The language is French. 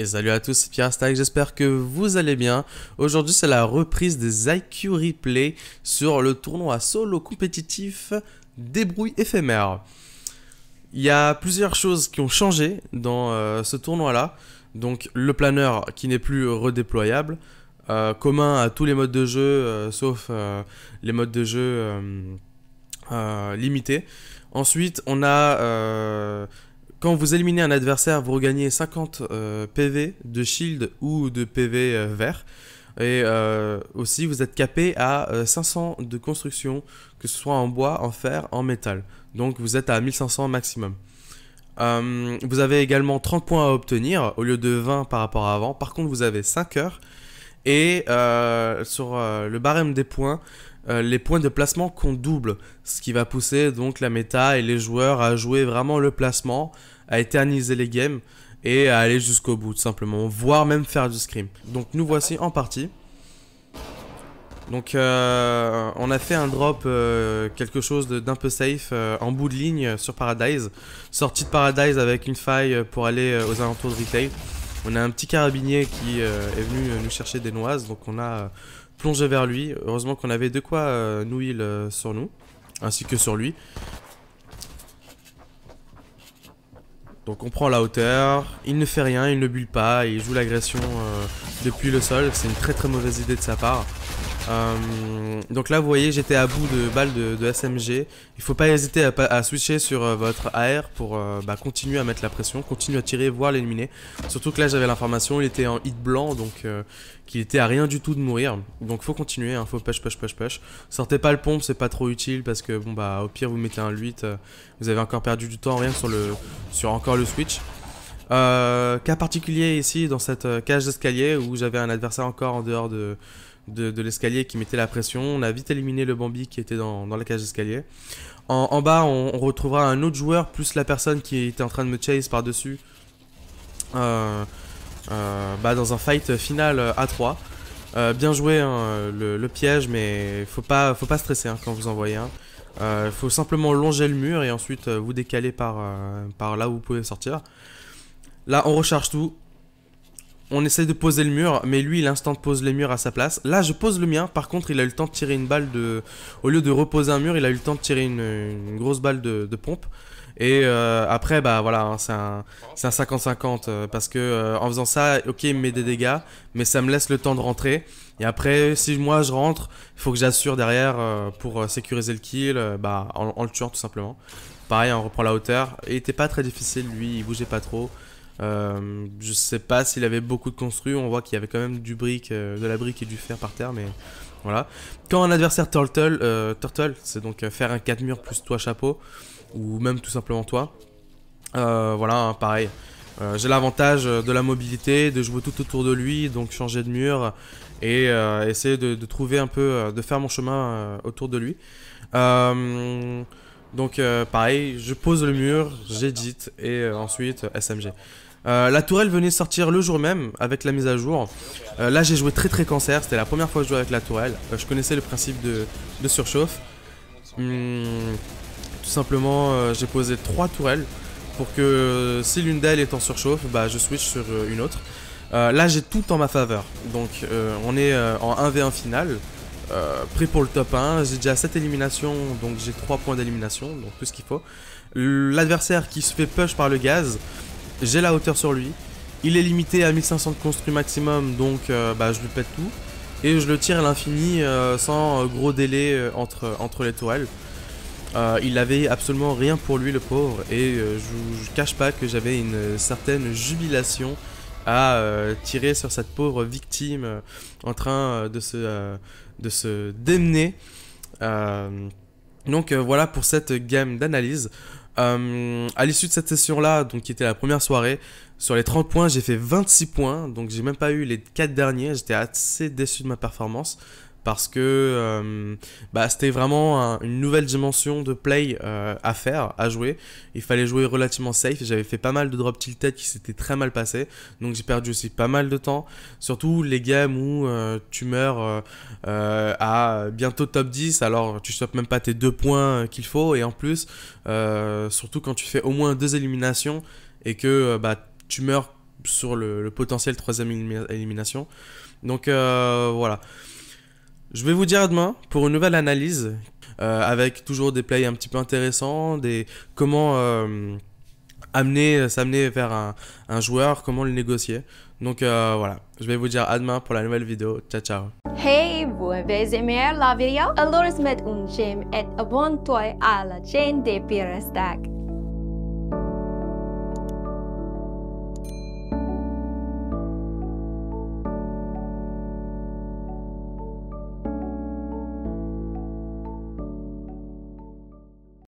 Et salut à tous, c'est Pierre Stack, j'espère que vous allez bien. Aujourd'hui, c'est la reprise des IQ Replay sur le tournoi solo compétitif Débrouille éphémère. Il y a plusieurs choses qui ont changé dans ce tournoi-là. Donc, le planeur qui n'est plus redéployable, commun à tous les modes de jeu, sauf les modes de jeu limités. Ensuite, on a... quand vous éliminez un adversaire, vous regagnez 50 PV de shield ou de PV vert. Et aussi, vous êtes capé à 500 de construction, que ce soit en bois, en fer, en métal. Donc, vous êtes à 1500 maximum. Vous avez également 30 points à obtenir, au lieu de 20 par rapport à avant. Par contre, vous avez 5 heures. Et sur le barème des points, les points de placement comptent double, ce qui va pousser donc la méta et les joueurs à jouer vraiment le placement, à éterniser les games et à aller jusqu'au bout tout simplement, voire même faire du scrim. Donc nous voici en partie. Donc on a fait un drop, quelque chose d'un peu safe en bout de ligne sur Paradise. Sortie de Paradise avec une faille pour aller aux alentours de Retail. On a un petit carabinier qui est venu nous chercher des noises, donc on a plongé vers lui. Heureusement qu'on avait de quoi nous heal sur nous, ainsi que sur lui. Donc on prend la hauteur, il ne fait rien, il ne bulle pas, il joue l'agression depuis le sol, c'est une très mauvaise idée de sa part. Donc là vous voyez j'étais à bout de balles de SMG. Il faut pas hésiter à switcher sur votre AR pour continuer à mettre la pression, continuer à tirer, voire l'éliminer. Surtout que là j'avais l'information, il était en hit blanc, donc qu'il était à rien du tout de mourir. Donc faut continuer, hein, faut push. Sortez pas le pompe, c'est pas trop utile parce que bon au pire vous mettez un 8, vous avez encore perdu du temps rien sur encore le switch. Cas particulier ici dans cette cage d'escalier où j'avais un adversaire encore en dehors de l'escalier qui mettait la pression. On a vite éliminé le Bambi qui était dans la cage d'escalier. En bas on retrouvera un autre joueur plus la personne qui était en train de me chase par dessus dans un fight final à 3. Bien joué hein, le piège, mais faut pas stresser hein, quand vous en voyez un. Faut simplement longer le mur et ensuite vous décaler par là où vous pouvez sortir. Là on recharge tout. On essaie de poser le mur, mais lui il instant pose les murs à sa place. Là je pose le mien, par contre il a eu le temps de tirer une balle de... Au lieu de reposer un mur, il a eu le temps de tirer une grosse balle de pompe. Et après voilà, hein, c'est un 50-50 parce que en faisant ça, ok il me met des dégâts, mais ça me laisse le temps de rentrer. Et après si moi je rentre, il faut que j'assure derrière pour sécuriser le kill en le tuant tout simplement. Pareil, on reprend la hauteur. Il était pas très difficile lui, il bougeait pas trop. Je sais pas s'il avait beaucoup de construits, on voit qu'il y avait quand même du brick, de la brique et du fer par terre, mais voilà. Quand un adversaire turtle, c'est donc faire un 4 murs plus toi chapeau, ou même tout simplement toi. Voilà, hein, pareil. J'ai l'avantage de la mobilité, de jouer tout autour de lui, donc changer de mur et essayer de trouver un peu, de faire mon chemin autour de lui. Donc pareil, je pose le mur, j'édite et ensuite SMG. La tourelle venait sortir le jour même avec la mise à jour. Là j'ai joué très cancer, c'était la première fois que je jouais avec la tourelle. Je connaissais le principe de surchauffe. Tout simplement j'ai posé 3 tourelles pour que si l'une d'elles est en surchauffe, je switch sur une autre. Là j'ai tout en ma faveur, donc on est en 1v1 final. Prêt pour le top 1, j'ai déjà 7 éliminations, donc j'ai 3 points d'élimination, donc tout ce qu'il faut. L'adversaire qui se fait push par le gaz, j'ai la hauteur sur lui. Il est limité à 1500 de construit maximum, donc je lui pète tout. Et je le tire à l'infini sans gros délai entre les tourelles. Il avait absolument rien pour lui le pauvre, et je cache pas que j'avais une certaine jubilation à tirer sur cette pauvre victime en train de se démener. Donc voilà pour cette game d'analyse. À l'issue de cette session là, donc qui était la première soirée, sur les 30 points j'ai fait 26 points, donc j'ai même pas eu les 4 derniers. J'étais assez déçu de ma performance parce que c'était vraiment une nouvelle dimension de play à faire, à jouer. Il fallait jouer relativement safe. J'avais fait pas mal de drop tilted qui s'étaient très mal passés, donc j'ai perdu aussi pas mal de temps. Surtout les games où tu meurs à bientôt top 10, alors tu chopes même pas tes 2 points qu'il faut, et en plus, surtout quand tu fais au moins 2 éliminations et que tu meurs sur le potentiel troisième élimination. Donc voilà. Je vais vous dire à demain pour une nouvelle analyse avec toujours des plays un petit peu intéressants, comment s'amener vers un joueur, comment le négocier. Donc voilà, je vais vous dire à demain pour la nouvelle vidéo. Ciao ciao. Hey, voi vezi meer la video? Allora smet un gem et abon toi alla Jane de Pirestack.